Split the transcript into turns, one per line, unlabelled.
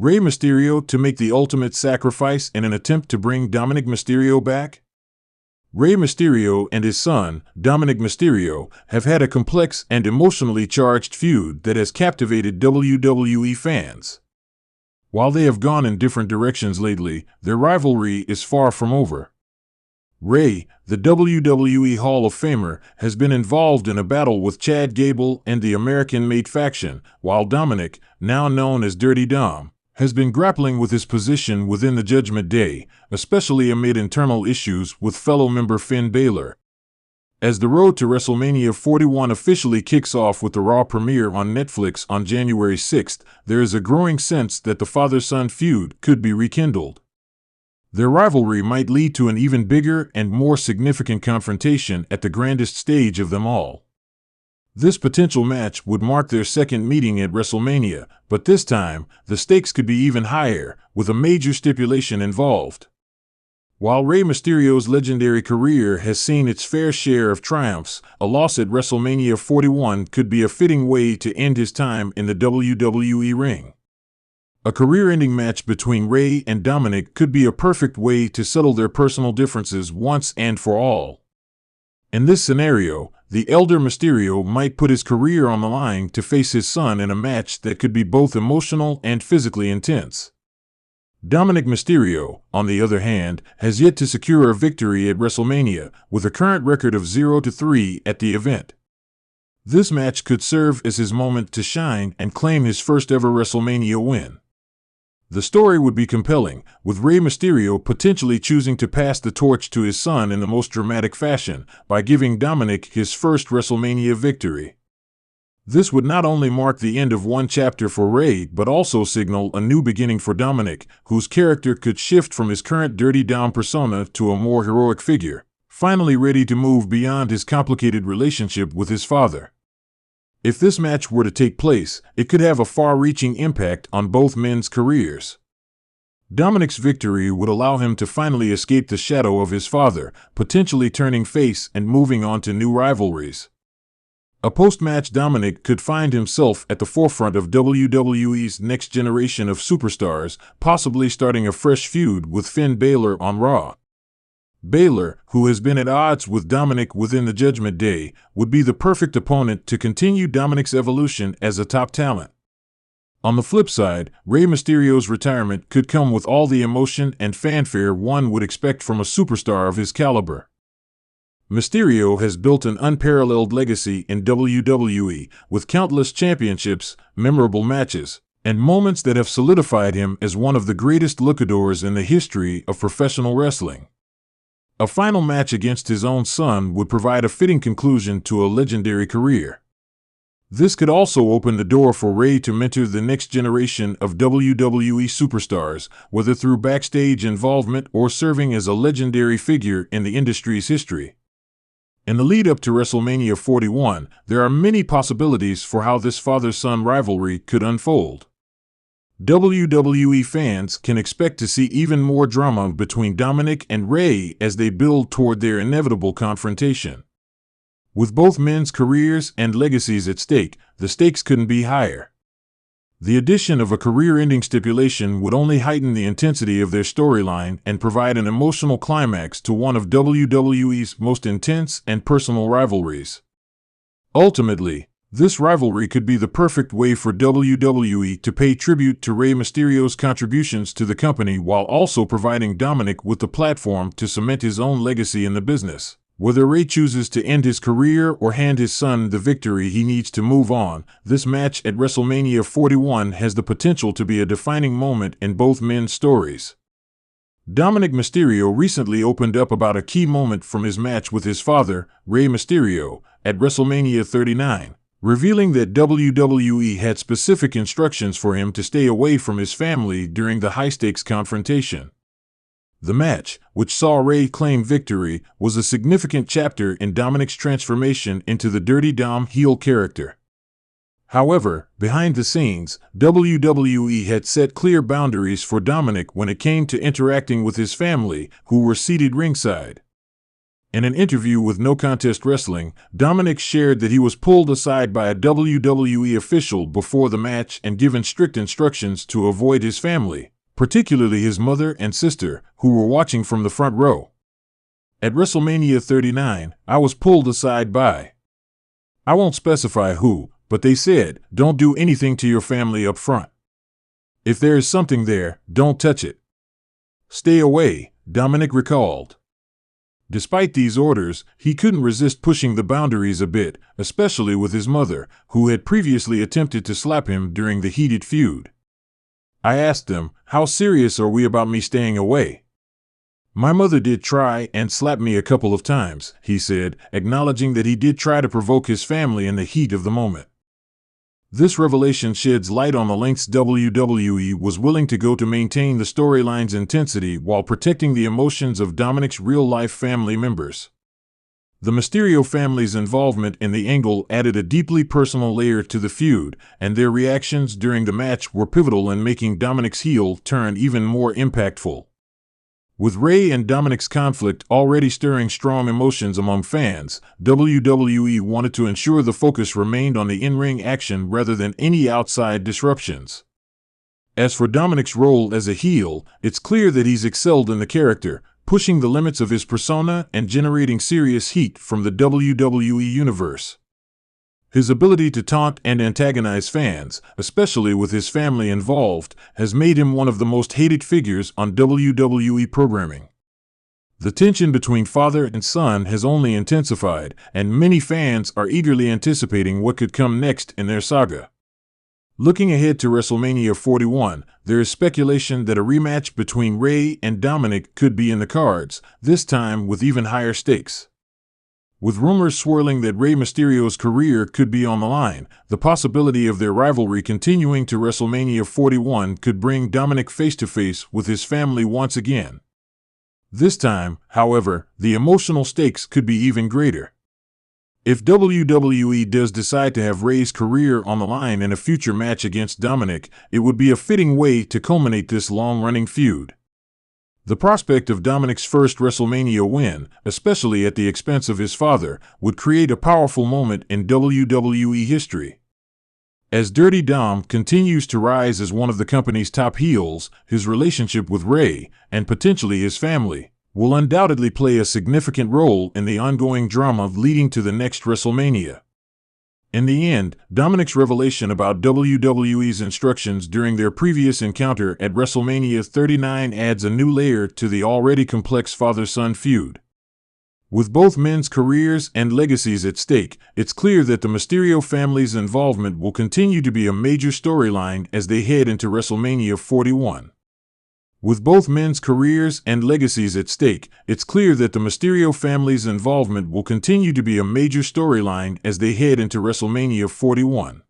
Rey Mysterio to make the ultimate sacrifice in an attempt to bring Dominik Mysterio back? Rey Mysterio and his son, Dominik Mysterio, have had a complex and emotionally charged feud that has captivated WWE fans. While they have gone in different directions lately, their rivalry is far from over. Rey, the WWE Hall of Famer, has been involved in a battle with Chad Gable and the American-made faction, while Dominik, now known as Dirty Dom, has been grappling with his position within the Judgment Day, especially amid internal issues with fellow member Finn Balor. As the road to WrestleMania 41 officially kicks off with the Raw premiere on Netflix on January 6th, there is a growing sense that the father-son feud could be rekindled. Their rivalry might lead to an even bigger and more significant confrontation at the grandest stage of them all. This potential match would mark their second meeting at WrestleMania, but this time, the stakes could be even higher, with a major stipulation involved. While Rey Mysterio's legendary career has seen its fair share of triumphs, a loss at WrestleMania 41 could be a fitting way to end his time in the WWE ring. A career-ending match between Rey and Dominik could be a perfect way to settle their personal differences once and for all. In this scenario, the elder Mysterio might put his career on the line to face his son in a match that could be both emotional and physically intense. Dominik Mysterio, on the other hand, has yet to secure a victory at WrestleMania, with a current record of 0-3 at the event. This match could serve as his moment to shine and claim his first ever WrestleMania win. The story would be compelling, with Rey Mysterio potentially choosing to pass the torch to his son in the most dramatic fashion, by giving Dominik his first WrestleMania victory. This would not only mark the end of one chapter for Rey but also signal a new beginning for Dominik, whose character could shift from his current Dirty Dom persona to a more heroic figure, finally ready to move beyond his complicated relationship with his father. If this match were to take place, it could have a far-reaching impact on both men's careers. Dominik's victory would allow him to finally escape the shadow of his father, potentially turning face and moving on to new rivalries. A post-match Dominik could find himself at the forefront of WWE's next generation of superstars, possibly starting a fresh feud with Finn Balor on Raw. Balor, who has been at odds with Dominik within the Judgment Day, would be the perfect opponent to continue Dominik's evolution as a top talent. On the flip side, Rey Mysterio's retirement could come with all the emotion and fanfare one would expect from a superstar of his caliber. Mysterio has built an unparalleled legacy in WWE, with countless championships, memorable matches, and moments that have solidified him as one of the greatest luchadors in the history of professional wrestling. A final match against his own son would provide a fitting conclusion to a legendary career. This could also open the door for Rey to mentor the next generation of WWE superstars, whether through backstage involvement or serving as a legendary figure in the industry's history. In the lead-up to WrestleMania 41, there are many possibilities for how this father-son rivalry could unfold. WWE fans can expect to see even more drama between Dominik and Rey as they build toward their inevitable confrontation. With both men's careers and legacies at stake, the stakes couldn't be higher. The addition of a career-ending stipulation would only heighten the intensity of their storyline and provide an emotional climax to one of WWE's most intense and personal rivalries. Ultimately, this rivalry could be the perfect way for WWE to pay tribute to Rey Mysterio's contributions to the company while also providing Dominik with the platform to cement his own legacy in the business. Whether Rey chooses to end his career or hand his son the victory he needs to move on, this match at WrestleMania 41 has the potential to be a defining moment in both men's stories. Dominik Mysterio recently opened up about a key moment from his match with his father, Rey Mysterio, at WrestleMania 39. Revealing that WWE had specific instructions for him to stay away from his family during the high-stakes confrontation. The match, which saw Rey claim victory, was a significant chapter in Dominik's transformation into the Dirty Dom heel character. However, behind the scenes, WWE had set clear boundaries for Dominik when it came to interacting with his family, who were seated ringside. In an interview with No Contest Wrestling, Dominik shared that he was pulled aside by a WWE official before the match and given strict instructions to avoid his family, particularly his mother and sister, who were watching from the front row. At WrestleMania 39, I was pulled aside by, I won't specify who, but they said, don't do anything to your family up front. If there is something there, don't touch it. Stay away, Dominik recalled. Despite these orders, he couldn't resist pushing the boundaries a bit, especially with his mother, who had previously attempted to slap him during the heated feud. I asked him, how serious are we about me staying away? My mother did try and slap me a couple of times, he said, acknowledging that he did try to provoke his family in the heat of the moment. This revelation sheds light on the lengths WWE was willing to go to maintain the storyline's intensity while protecting the emotions of Dominik's real-life family members. The Mysterio family's involvement in the angle added a deeply personal layer to the feud, and their reactions during the match were pivotal in making Dominik's heel turn even more impactful. With Rey and Dominik's conflict already stirring strong emotions among fans, WWE wanted to ensure the focus remained on the in-ring action rather than any outside disruptions. As for Dominik's role as a heel, it's clear that he's excelled in the character, pushing the limits of his persona and generating serious heat from the WWE universe. His ability to taunt and antagonize fans, especially with his family involved, has made him one of the most hated figures on WWE programming. The tension between father and son has only intensified, and many fans are eagerly anticipating what could come next in their saga. Looking ahead to WrestleMania 41, there is speculation that a rematch between Rey and Dominik could be in the cards, this time with even higher stakes. With rumors swirling that Rey Mysterio's career could be on the line, the possibility of their rivalry continuing to WrestleMania 41 could bring Dominik face-to-face with his family once again. This time, however, the emotional stakes could be even greater. If WWE does decide to have Rey's career on the line in a future match against Dominik, it would be a fitting way to culminate this long-running feud. The prospect of Dominik's first WrestleMania win, especially at the expense of his father, would create a powerful moment in WWE history. As Dirty Dom continues to rise as one of the company's top heels, his relationship with Rey, and potentially his family, will undoubtedly play a significant role in the ongoing drama leading to the next WrestleMania. In the end, Dominik's revelation about WWE's instructions during their previous encounter at WrestleMania 39 adds a new layer to the already complex father-son feud. With both men's careers and legacies at stake, it's clear that the Mysterio family's involvement will continue to be a major storyline as they head into WrestleMania 41. With both men's careers and legacies at stake, it's clear that the Mysterio family's involvement will continue to be a major storyline as they head into WrestleMania 41.